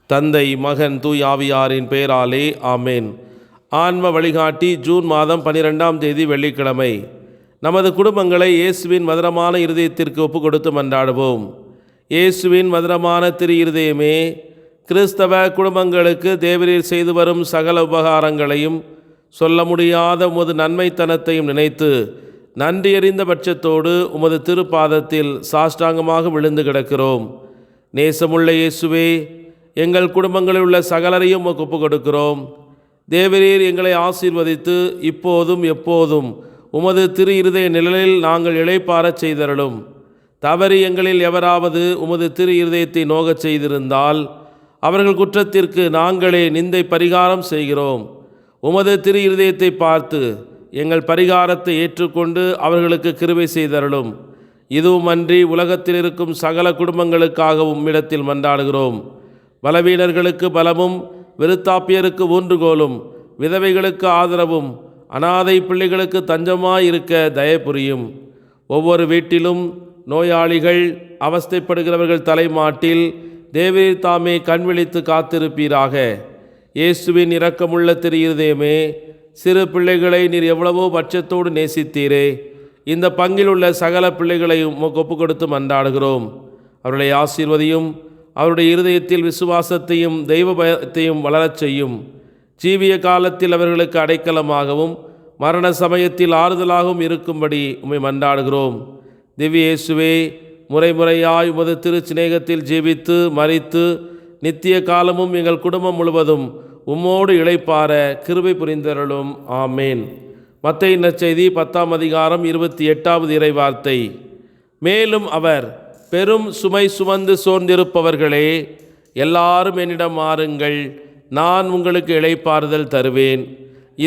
தந்தை, மகன், தூய் ஆவியாரின் பெயராலே ஆமேன். ஆன்ம வழிகாட்டி ஜூன் மாதம் 12ஆம் தேதி வெள்ளிக்கிழமை. நமது குடும்பங்களை இயேசுவின் மதுரமான இருதயத்திற்கு ஒப்புக் கொடுத்து மன்றாடுவோம். இயேசுவின் மதுரமான திரு இருதயமே, கிறிஸ்தவ குடும்பங்களுக்கு தேவரீர் செய்து வரும் சகல உபகாரங்களையும் சொல்ல முடியாத உமது நன்மைத்தனத்தையும் நினைத்து நன்றியறிந்த பட்சத்தோடு உமது திருப்பாதத்தில் சாஷ்டாங்கமாக விழுந்து கிடக்கிறோம். நேசமுள்ள இயேசுவே, எங்கள் குடும்பங்களில் உள்ள சகலரையும் ஒப்புக் கொடுக்கிறோம். தேவரீர் எங்களை ஆசீர்வதித்து இப்போதும் எப்போதும் உமது திரு இருதய நிழலில் நாங்கள் இளைப்பாறச் செய்தருளும். தவறி எங்களில் எவராவது உமது திரு இருதயத்தை நோகச் செய்திருந்தால் அவர்கள் குற்றத்திற்கு நாங்களே நிந்தை பரிகாரம் செய்கிறோம். உமது திரு இருதயத்தை பார்த்து எங்கள் பரிகாரத்தை ஏற்றுக்கொண்டு அவர்களுக்கு கிருபை செய்தருளும். இதுவுமன்றி உலகத்தில் இருக்கும் சகல குடும்பங்களுக்காகவும் உம்மிடத்தில் மன்றாடுகிறோம். பலவீனர்களுக்கு பலமும், விருத்தாப்பியருக்கு ஊன்றுகோலும், விதவைகளுக்கு ஆதரவும், அனாதை பிள்ளைகளுக்கு தஞ்சமாயிருக்க தயப்புரியும். ஒவ்வொரு வீட்டிலும் நோயாளிகள், அவஸ்தைப்படுகிறவர்கள் தலைமாட்டில் தேவரீர் தாமே கண்விழித்து காத்திருப்பீராக. இயேசுவின் இரக்கமுள்ள திரு இருதயமே, சிறு பிள்ளைகளை நீர் எவ்வளவோ பட்சத்தோடு நேசித்தீரே. இந்த பங்கில் உள்ள சகல பிள்ளைகளையும் உமக்கு ஒப்புக் கொடுத்து மன்றாடுகிறோம். அவர்களை ஆசீர்வதியும். அவருடைய இருதயத்தில் விசுவாசத்தையும் தெய்வ பயத்தையும் வளரச் செய்யும். ஜீவிய காலத்தில் அவர்களுக்கு அடைக்கலமாகவும் மரண சமயத்தில் ஆறுதலாகவும் இருக்கும்படி உம்மை மன்றாடுகிறோம். திவ்ய இயேசுவே, முறைமுறையாய் உமது திரு சிநேகத்தில் ஜீவித்து மரித்து நித்திய காலமும் எங்கள் குடும்பம் முழுவதும் உம்மோடு இளைப்பாற கிருபை புரிந்தருளும். ஆமேன். மத்தேயு நற்செய்தி 10ஆம் அதிகாரம் 28வது இறைவார்த்தை. மேலும் அவர், பெரும் சுமை சுமந்து சோர்ந்திருப்பவர்களே, எல்லாரும் என்னிடம் வாருங்கள், நான் உங்களுக்கு இளைப்பாறுதல் தருவேன்.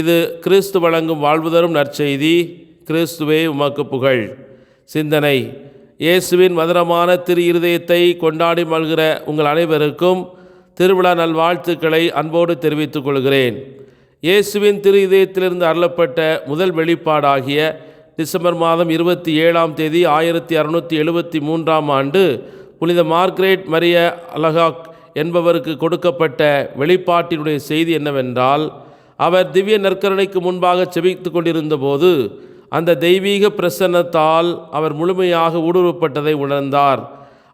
இது கிறிஸ்து வழங்கும் வாழ்வு தரும் நற்செய்தி. கிறிஸ்துவே உமக்கு புகழ். சிந்தனை: இயேசுவின் மதுரமான திரு இருதயத்தை கொண்டாடி மகிழ்கிற உங்கள் அனைவருக்கும் திருவிழா நல்வாழ்த்துக்களை அன்போடு தெரிவித்துக் கொள்கிறேன். இயேசுவின் திரு இதயத்திலிருந்து அருளப்பட்ட முதல் வெளிப்பாடாகிய டிசம்பர் மாதம் 27ஆம் தேதி 1673ஆம் ஆண்டு புனித மார்க்ரெட் மரிய அலகாக் என்பவருக்கு கொடுக்கப்பட்ட வெளிப்பாட்டினுடைய செய்தி என்னவென்றால், அவர் திவ்ய நற்கருணைக்கு முன்பாக செபித்து கொண்டிருந்த போது அந்த தெய்வீக பிரசன்னத்தால் அவர் முழுமையாக ஊடுருவப்பட்டதை உணர்ந்தார்.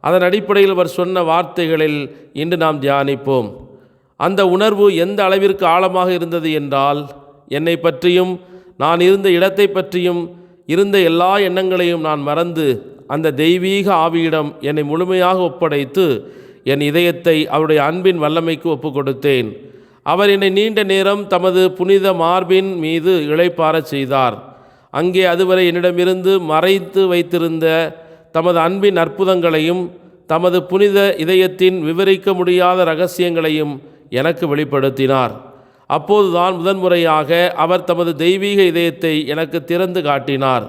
அதன் அடிப்படையில் அவர் சொன்ன வார்த்தைகளில் இன்று நாம் தியானிப்போம். அந்த உணர்வு எந்த அளவிற்கு ஆழமாக இருந்தது என்றால், என்னை பற்றியும் நான் இருந்த இடத்தை பற்றியும் இருந்த எல்லா எண்ணங்களையும் நான் மறந்து அந்த தெய்வீக ஆவியிடம் என்னை முழுமையாக ஒப்படைத்து என் இதயத்தை அவருடைய அன்பின் வல்லமைக்கு ஒப்புக் கொடுத்தேன். அவர் என்னை நீண்ட நேரம் தமது புனித மார்பின் மீது இளைப்பாறச் செய்தார். அங்கே அதுவரை என்னிடமிருந்து மறைத்து வைத்திருந்த தமது அன்பின் அற்புதங்களையும் தமது புனித இதயத்தின் விவரிக்க முடியாத இரகசியங்களையும் எனக்கு வெளிப்படுத்தினார். அப்போதுதான் முதன்முறையாக அவர் தமது தெய்வீக இதயத்தை எனக்கு திறந்து காட்டினார்.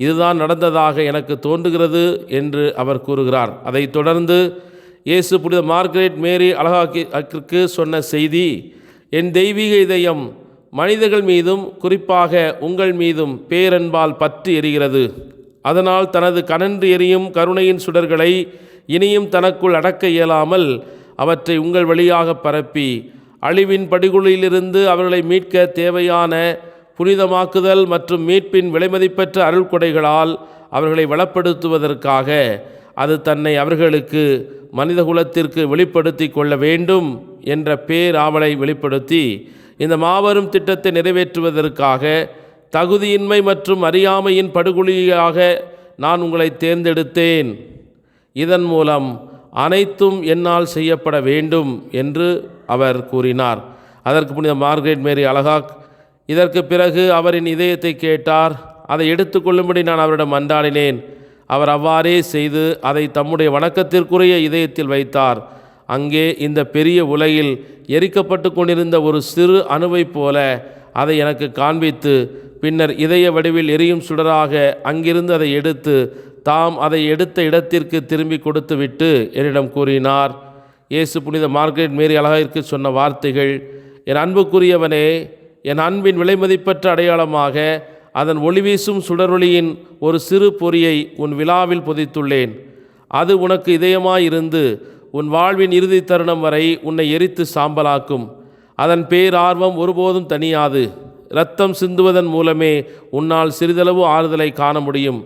இதுதான் நடந்ததாக எனக்கு தோன்றுகிறது என்று அவர் கூறுகிறார். அதைத் தொடர்ந்து இயேசு புனித மார்க்ரெட் மேரி அலகாக்கிற்கு சொன்ன செய்தி, என் தெய்வீக இதயம் மனிதர்கள் மீதும் குறிப்பாக உங்கள் மீதும் பேரன்பால் பற்றி எரிகிறது. அதனால் தனது கனன்று எரியும் கருணையின் சுடர்களை இனியும் தனக்குள் அடக்க இயலாமல் அவற்றை உங்கள் வழியாக பரப்பி அழிவின் படுகொலியிலிருந்து அவர்களை மீட்க தேவையான புனிதமாக்குதல் மற்றும் மீட்பின் விலைமதிப்பற்ற அருள்கொடைகளால் அவர்களை வளப்படுத்துவதற்காக அது தன்னை அவர்களுக்கு மனிதகுலத்திற்கு வெளிப்படுத்தி கொள்ள வேண்டும் என்ற பேராவலை வெளிப்படுத்தி இந்த மாபெரும் திட்டத்தை நிறைவேற்றுவதற்காக தகுதியின்மை மற்றும் அறியாமையின் படுகொலியாக நான் உங்களை தேர்ந்தெடுத்தேன். இதன் மூலம் அனைத்தும் என்னால் செய்யப்பட வேண்டும் என்று அவர் கூறினார். அதற்கு புனித மார்க்ரெட் மேரி அலகாக் இதற்கு பிறகு அவரின் இதயத்தை கேட்டார். அதை எடுத்துக்கொள்ளும்படி நான் அவரிடம் மன்றாடினேன். அவர் அவ்வாறே செய்து அதை தம்முடைய வணக்கத்திற்குரிய இதயத்தில் வைத்தார். அங்கே இந்த பெரிய உலகில் எரிக்கப்பட்டு கொண்டிருந்த ஒரு சிறு அணுவை போல அதை எனக்கு காண்பித்து பின்னர் இதய வடிவில் எரியும் சுடராக அங்கிருந்து அதை எடுத்து தாம் அதை எடுத்த இடத்திற்கு திரும்பி கொடுத்துவிட்டு என்னிடம் கூறினார். இயேசு புனித மார்க்ரெட் மேரி அலகாக்கிற்கு சொன்ன வார்த்தைகள், என் அன்புக்குரியவனே, என் அன்பின் விலைமதிப்பற்ற அடையாளமாக அதன் ஒளிவீசும் சுடரொளியின் ஒரு சிறு பொறியை உன் விழாவில் பொதித்துள்ளேன். அது உனக்கு இதயமாயிருந்து உன் வாழ்வின் இறுதி தருணம் வரை உன்னை எரித்து சாம்பலாக்கும். அதன் பேரார்வம் ஒருபோதும் தணியாது. இரத்தம் சிந்துவதன் மூலமே உன்னால் சிறிதளவு ஆறுதலை காண முடியும்.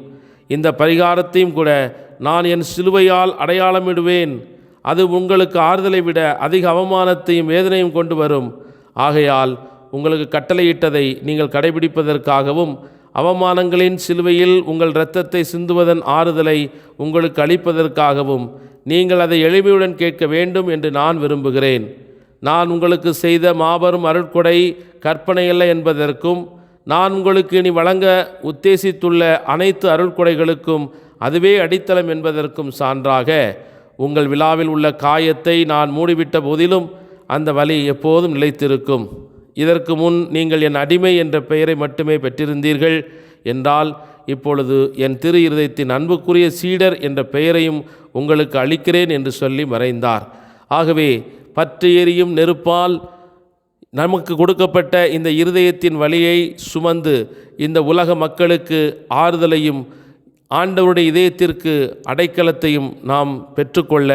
இந்த பரிகாரத்தையும் கூட நான் என் சிலுவையால் அடையாளமிடுவேன். அது உங்களுக்கு ஆறுதலை விட அதிக அவமானத்தையும் வேதனையும் கொண்டு வரும். ஆகையால் உங்களுக்கு கட்டளையிட்டதை நீங்கள் கடைபிடிப்பதற்காகவும் அவமானங்களின் சிலுவையில் உங்கள் இரத்தத்தை சிந்துவதன் ஆறுதலை உங்களுக்கு அளிப்பதற்காகவும் நீங்கள் அதை எளிமையுடன் கேட்க வேண்டும் என்று நான் விரும்புகிறேன். நான் உங்களுக்கு செய்த மாபெரும் அருட்கொடை கற்பனையல்ல என்பதற்கும் நான் உங்களுக்கு இனி வழங்க உத்தேசித்துள்ள அனைத்து அருட்கொடைகளுக்கும் அதுவே அடித்தளம் என்பதற்கும் சான்றாக உங்கள் விழாவில் உள்ள காயத்தை நான் மூடிவிட்ட போதிலும் அந்த வலி எப்போதும் நிலைத்திருக்கும். இதற்கு முன் நீங்கள் என் அடிமை என்ற பெயரை மட்டுமே பெற்றிருந்தீர்கள் என்றால் இப்பொழுது என் திரு இருதயத்தின் அன்புக்குரிய சீடர் என்ற பெயரையும் உங்களுக்கு அளிக்கிறேன் என்று சொல்லி மறைந்தார். ஆகவே பற்றி எரியும் நெருப்பால் நமக்கு கொடுக்கப்பட்ட இந்த இருதயத்தின் வலியை சுமந்து இந்த உலக மக்களுக்கு ஆறுதலையும் ஆண்டவருடைய இதயத்திற்கு அடைக்கலத்தையும் நாம் பெற்றுக்கொள்ள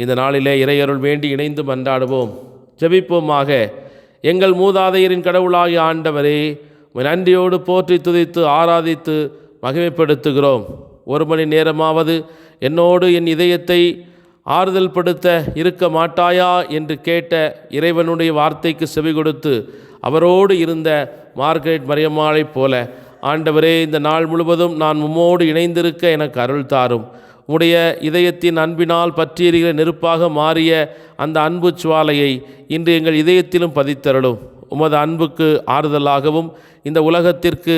இந்த நாளிலே இறையருள் வேண்டி இணைந்து மன்றாடுவோம். ஜெபிப்போமாக. எங்கள் மூதாதையரின் கடவுளாகிய ஆண்டவரே, நன்றியோடு போற்றி துதித்து ஆராதித்து மகிமைப்படுத்துகிறோம். ஒரு மணி நேரமாவது என்னோடு என் இதயத்தை ஆறுதல் படுத்த இருக்க மாட்டாயா என்று கேட்ட இறைவனுடைய வார்த்தைக்கு செவி கொடுத்து அவரோடு இருந்த மார்கரெட் மரியம்மாளைப் போல ஆண்டவரே, இந்த நாள் முழுவதும் நான் உம்மோடு இணைந்திருக்க எனக்கு அருள் தாரும். உம்முடைய இதயத்தின் அன்பினால் பற்றியெறிகிற நெருப்பாக மாறிய அந்த அன்பு சுவாலையை இன்று எங்கள் இதயத்திலும் பதித்தருளும். உமது அன்புக்கு ஆறுதலாகவும் இந்த உலகத்திற்கு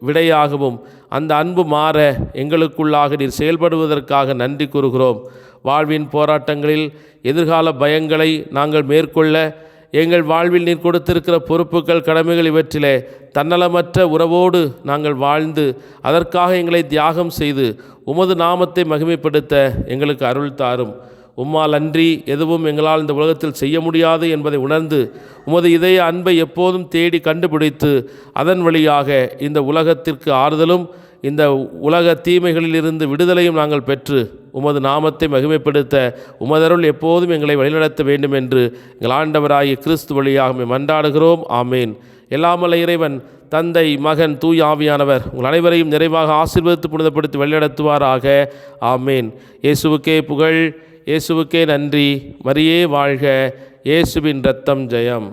விடையாகவும் அந்த அன்பு மாற எங்களுக்குள்ளாக நீர் செயல்படுவதற்காக நன்றி கூறுகிறோம். வாழ்வின் போராட்டங்களில் எதிர்கால பயங்களை நாங்கள் மேற்கொள்ள எங்கள் வாழ்வில் நீர் கொடுத்திருக்கிற பொறுப்புகள், கடமைகள் இவற்றிலே தன்னலமற்ற உறவோடு நாங்கள் வாழ்ந்து அதற்காக எங்களை தியாகம் செய்து உமது நாமத்தை மகிமைப்படுத்த எங்களுக்கு அருள் தாரும். உம்மால் அன்றி எதுவும் எங்களால் இந்த உலகத்தில் செய்ய முடியாது என்பதை உணர்ந்து உமது இதய அன்பை எப்போதும் தேடி கண்டுபிடித்து அதன் வழியாக இந்த உலகத்திற்கு ஆறுதலும் இந்த உலக தீமைகளிலிருந்து விடுதலையும் நாங்கள் பெற்று உமது நாமத்தை மகிமைப்படுத்த உமதருள் எப்போதும் எங்களை வழிநடத்த வேண்டும் என்று எங்கள் ஆண்டவராகிய கிறிஸ்து வழியாக மன்றாடுகிறோம். ஆமேன். எல்லாமல்ல இறைவன் தந்தை, மகன், தூய ஆவியானவர் உங்கள் அனைவரையும் நிறைவாக ஆசீர்வதித்து புனிதப்படுத்தி வழிநடத்துவாராக. ஆமேன். இயேசுவுக்கே புகழ், இயேசுவுக்கே நன்றி. மரியே வாழ்க. இயேசுவின் இரத்தம் ஜெயம்.